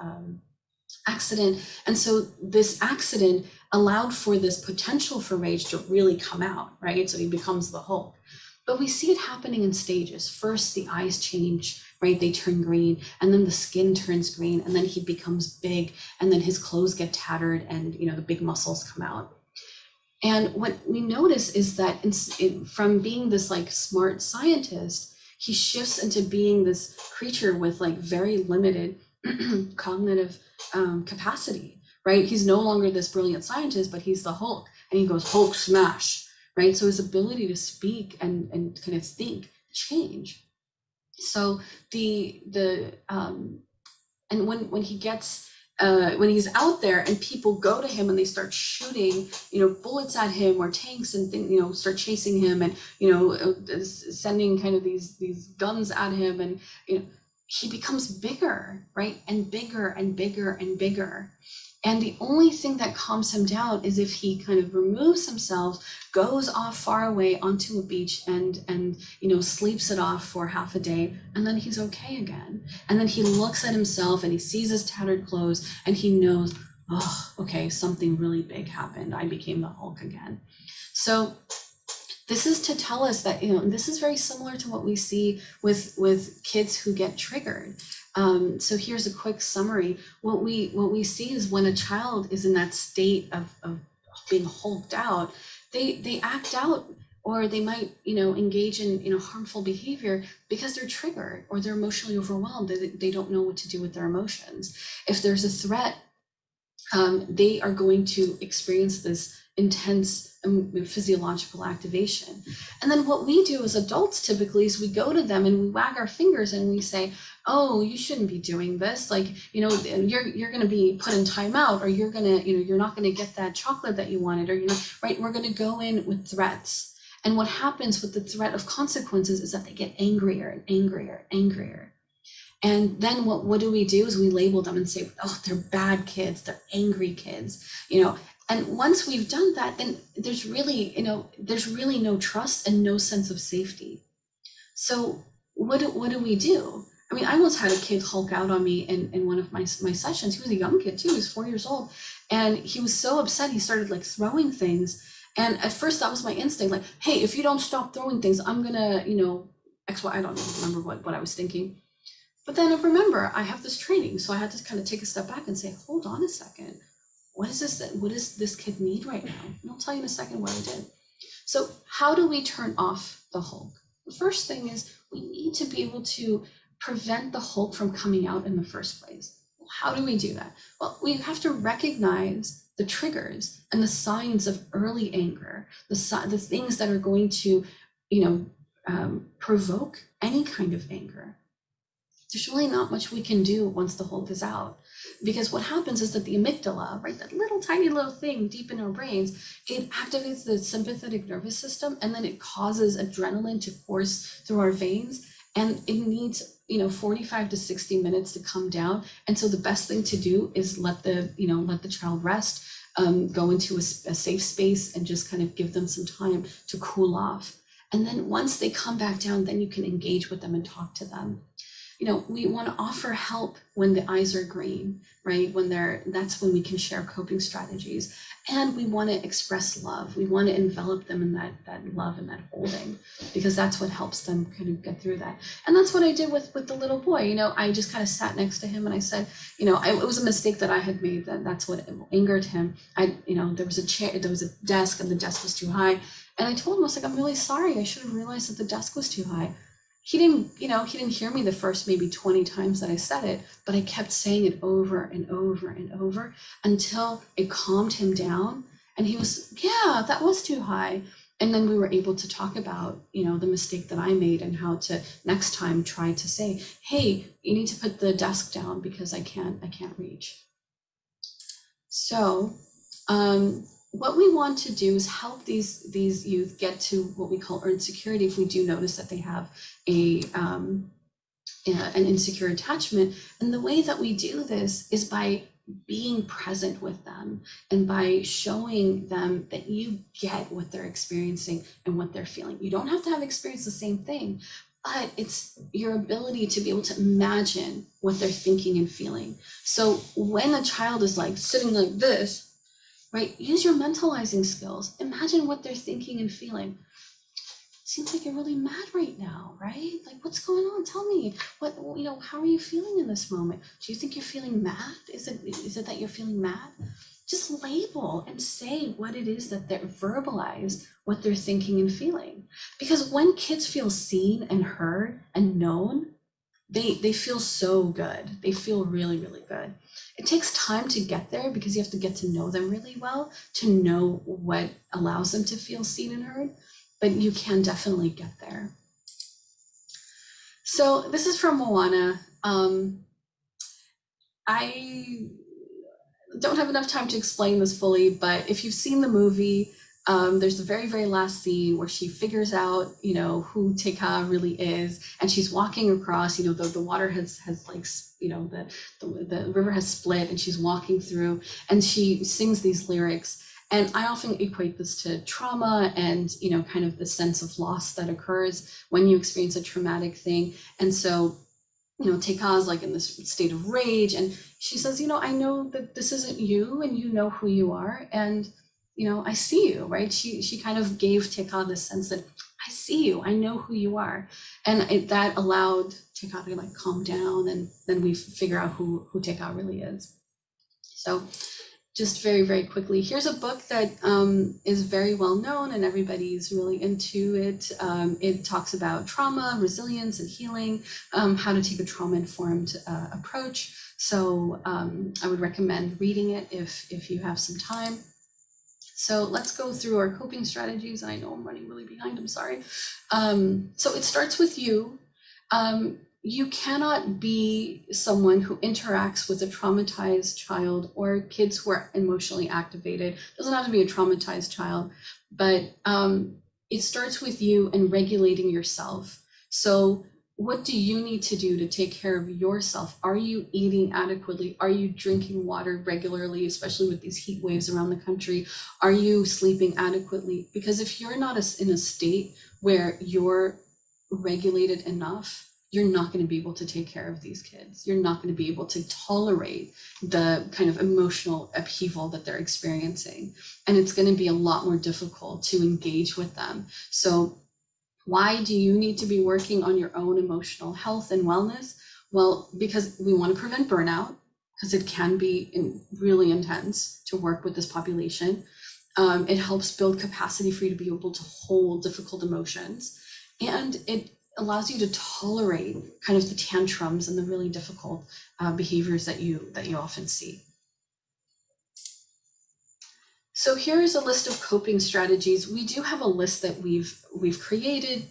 accident. And so this accident allowed for this potential for rage to really come out, right? So he becomes the Hulk. But we see it happening in stages. First, the eyes change, right? They turn green, and then the skin turns green, and then he becomes big, and then his clothes get tattered, and the big muscles come out. And what we notice is that from being this like smart scientist, he shifts into being this creature with like very limited cognitive capacity, right? He's no longer this brilliant scientist, but he's the Hulk, and he goes Hulk smash, right? So his ability to speak and kind of think change. So and when he gets when he's out there and people go to him and they start shooting, bullets at him, or tanks and things, start chasing him, and sending kind of these guns at him, and he becomes bigger, right, and bigger and bigger and bigger. And the only thing that calms him down is if he kind of removes himself, goes off far away onto a beach, and sleeps it off for half a day, and then he's okay again. And then he looks at himself and he sees his tattered clothes, and he knows, oh, okay, something really big happened. I became the Hulk again. So this is to tell us that, this is very similar to what we see with kids who get triggered. So here's a quick summary. What we see is when a child is in that state of being hulked out, they act out, or they might engage in harmful behavior because they're triggered, or they're emotionally overwhelmed. They don't know what to do with their emotions. If there's a threat, they are going to experience this intense physiological activation. And then what we do as adults typically is we go to them and we wag our fingers and we say, oh, you shouldn't be doing this. Like, you're going to be put in timeout, or you're going to, you're not going to get that chocolate that you wanted, or, right? We're going to go in with threats. And what happens with the threat of consequences is that they get angrier and angrier and angrier. And then what do we do is we label them and say, oh, they're bad kids, they're angry kids, And once we've done that, then there's really no trust and no sense of safety. So what do we do? I mean, I once had a kid hulk out on me in one of my sessions. He was a young kid too, he was 4 years old. And he was so upset, he started like throwing things. And at first that was my instinct, like, hey, if you don't stop throwing things, I'm gonna, X, Y, I don't remember what I was thinking. But then I remember I have this training, so I had to kind of take a step back and say, hold on a second. What does this kid need right now? And I'll tell you in a second what I did. So how do we turn off the Hulk? The first thing is we need to be able to prevent the Hulk from coming out in the first place. Well, how do we do that? Well, we have to recognize the triggers and the signs of early anger, the things that are going to, provoke any kind of anger. There's really not much we can do once the Hulk is out, because what happens is that the amygdala, right, that little tiny little thing deep in our brains, it activates the sympathetic nervous system, and then it causes adrenaline to course through our veins, and it needs 45 to 60 minutes to come down. And so the best thing to do is let the child rest, go into a safe space, and just kind of give them some time to cool off. And then once they come back down, then you can engage with them and talk to them. We want to offer help when the eyes are green, right? That's when we can share coping strategies. And we want to express love. We want to envelop them in that love and that holding, because that's what helps them kind of get through that. And that's what I did with the little boy. I just kind of sat next to him and I said, it was a mistake that I had made. That's what angered him. There was a chair, there was a desk, and the desk was too high. And I told him, I was like, I'm really sorry. I should have realized that the desk was too high. He didn't hear me the first maybe 20 times that I said it, but I kept saying it over and over and over until it calmed him down. And he was, yeah, that was too high. And then we were able to talk about, the mistake that I made and how to next time try to say, hey, you need to put the desk down because I can't reach. So, what we want to do is help these youth get to what we call earned security if we do notice that they have an insecure attachment. And the way that we do this is by being present with them and by showing them that you get what they're experiencing and what they're feeling. You don't have to have experienced the same thing, but it's your ability to be able to imagine what they're thinking and feeling. So when a child is like sitting like this, right? Use your mentalizing skills. Imagine what they're thinking and feeling. seems like you're really mad right now, right? Like, what's going on? Tell me, what, you know, how are you feeling in this moment? Do you think you're feeling mad? Is it that you're feeling mad? Just label and say what it is that they're, verbalize what they're thinking and feeling. Because when kids feel seen and heard and known, they feel so good. They feel really, really good. It takes time to get there because you have to get to know them really well to know what allows them to feel seen and heard, but you can definitely get there. So this is from Moana. I don't have enough time to explain this fully, but if you've seen the movie, there's the very, very last scene where she figures out, you know, who Te Kā really is, and she's walking across, you know, the water has like, you know, the river has split, and she's walking through, and she sings these lyrics. And I often equate this to trauma and, you know, kind of the sense of loss that occurs when you experience a traumatic thing. And so, you know, Te Kā is like in this state of rage, and she says, you know, I know that this isn't you, and you know who you are, and you know, I see you, right? She kind of gave Te Kā this sense that I see you, I know who you are, and that allowed Te Kā to like calm down, and then we figure out who Te Kā really is. So, just very, very quickly, here's a book that is very well known and everybody's really into it. It talks about trauma, resilience, and healing, how to take a trauma-informed approach. So I would recommend reading it if you have some time. So let's go through our coping strategies. I know I'm running really behind, I'm sorry. So it starts with you. You cannot be someone who interacts with a traumatized child or kids who are emotionally activated. It doesn't have to be a traumatized child, but it starts with you and regulating yourself. So what do you need to do to take care of yourself? Are you eating adequately? Are you drinking water regularly, especially with these heat waves around the country? Are you sleeping adequately? Because if you're not in a state where you're regulated enough, you're not going to be able to take care of these kids. You're not going to be able to tolerate the kind of emotional upheaval that they're experiencing. And it's going to be a lot more difficult to engage with them. So why do you need to be working on your own emotional health and wellness? Well, because we want to prevent burnout, because it can be really intense to work with this population. It helps build capacity for you to be able to hold difficult emotions. And it allows you to tolerate kind of the tantrums and the really difficult behaviors that you often see. So here is a list of coping strategies. We do have a list that we've created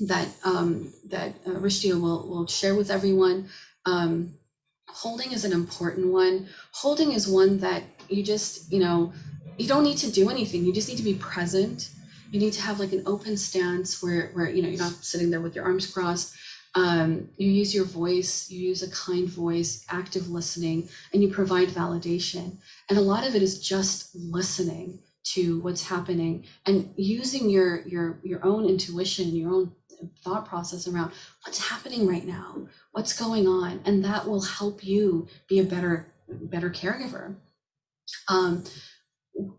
that Rishtia will share with everyone. Holding is an important one. Holding is one that you just, you know, you don't need to do anything. You just need to be present. You need to have like an open stance where you know, you're not sitting there with your arms crossed. You use your voice, you use a kind voice, active listening, and you provide validation. And a lot of it is just listening to what's happening and using your own intuition, your own thought process around what's happening right now, what's going on, and that will help you be a better caregiver.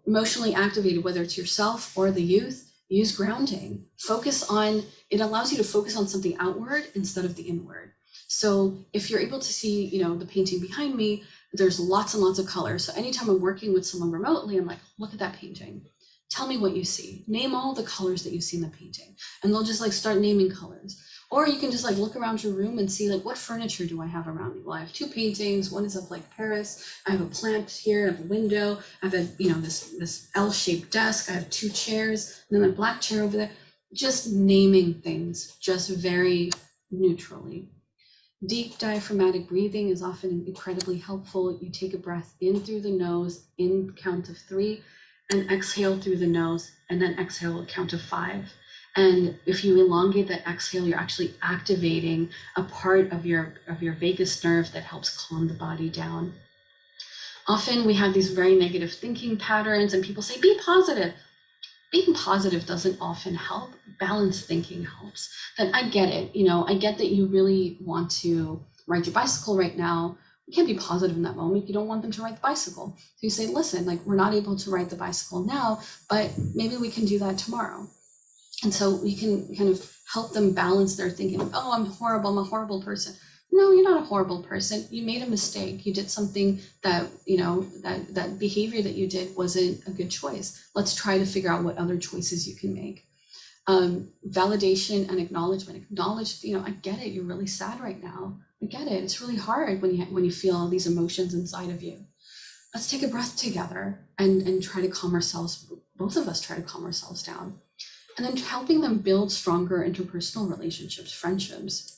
Emotionally activated, whether it's yourself or the youth, use grounding. Focus on, it allows you to focus on something outward instead of the inward. So if you're able to see, you know, the painting behind me, there's lots and lots of colors. So anytime I'm working with someone remotely, I'm like, look at that painting. Tell me what you see. Name all the colors that you see in the painting. And they'll just like start naming colors. Or you can just like look around your room and see like, what furniture do I have around me? Well, I have two paintings. One is of like Paris. I have a plant here. I have a window. I have a, you know, this L-shaped desk. I have two chairs, and then a black chair over there. Just naming things, just very neutrally. Deep diaphragmatic breathing is often incredibly helpful. You take a breath in through the nose, in count of 3, and exhale through the nose, and then exhale a count of 5. And if you elongate that exhale, you're actually activating a part of your vagus nerve that helps calm the body down. Often we have these very negative thinking patterns, and people say, be positive. Being positive doesn't often help. Balanced thinking helps. And I get it, you know, I get that you really want to ride your bicycle right now. You can't be positive in that moment. You don't want them to ride the bicycle. So you say, listen, like, we're not able to ride the bicycle now, but maybe we can do that tomorrow. And so we can kind of help them balance their thinking of, oh, I'm horrible, I'm a horrible person. No, you're not a horrible person. You made a mistake. You did something that, that behavior that you did wasn't a good choice. Let's try to figure out what other choices you can make. Validation and acknowledgement. Acknowledge, I get it. You're really sad right now. I get it. It's really hard when you feel all these emotions inside of you. Let's take a breath together and try to calm ourselves. Both of us try to calm ourselves down. And then helping them build stronger interpersonal relationships, friendships.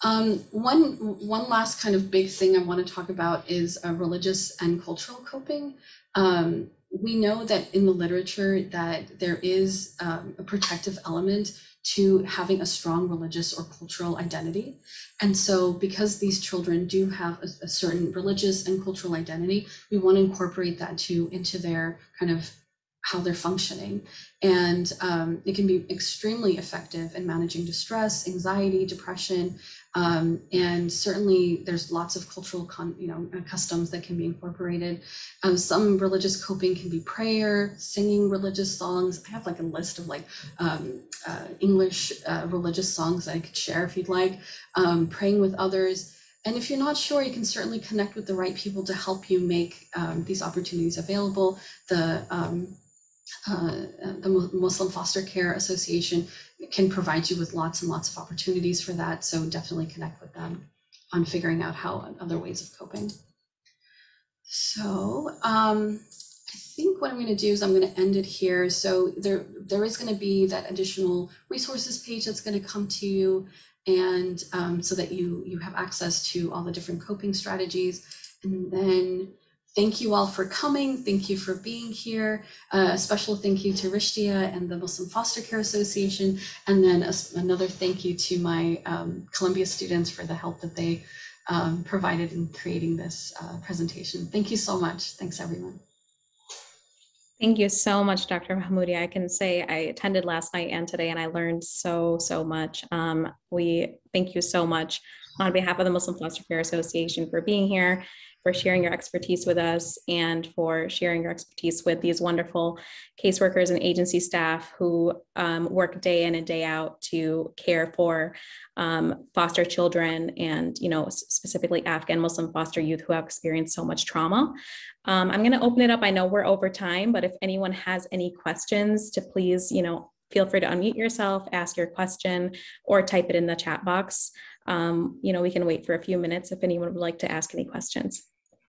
One last kind of big thing I want to talk about is religious and cultural coping. We know that in the literature that there is a protective element to having a strong religious or cultural identity. And so because these children do have a certain religious and cultural identity, we want to incorporate that into their kind of how they're functioning. And it can be extremely effective in managing distress, anxiety, depression, and certainly there's lots of cultural customs that can be incorporated. Some religious coping can be prayer, singing religious songs. I have like a list of English religious songs that I could share if you'd like, praying with others. And if you're not sure, you can certainly connect with the right people to help you make these opportunities available. The Muslim Foster Care Association can provide you with lots and lots of opportunities for that. So definitely connect with them on figuring out other ways of coping. So I think what I'm going to do is I'm going to end it here. So there is going to be that additional resources page that's going to come to you, and so that you have access to all the different coping strategies. And then thank you all for coming. Thank you for being here. A special thank you to Rishtia and the Muslim Foster Care Association. And then another thank you to my Columbia students for the help that they provided in creating this presentation. Thank you so much. Thanks, everyone. Thank you so much, Dr. Mahmoodi. I can say I attended last night and today, and I learned so much. We thank you so much on behalf of the Muslim Foster Care Association for being here, for sharing your expertise with us, and for sharing your expertise with these wonderful caseworkers and agency staff who work day in and day out to care for foster children and, specifically Afghan Muslim foster youth who have experienced so much trauma. I'm going to open it up. I know we're over time, but if anyone has any questions, to please, feel free to unmute yourself, ask your question, or type it in the chat box. We can wait for a few minutes if anyone would like to ask any questions.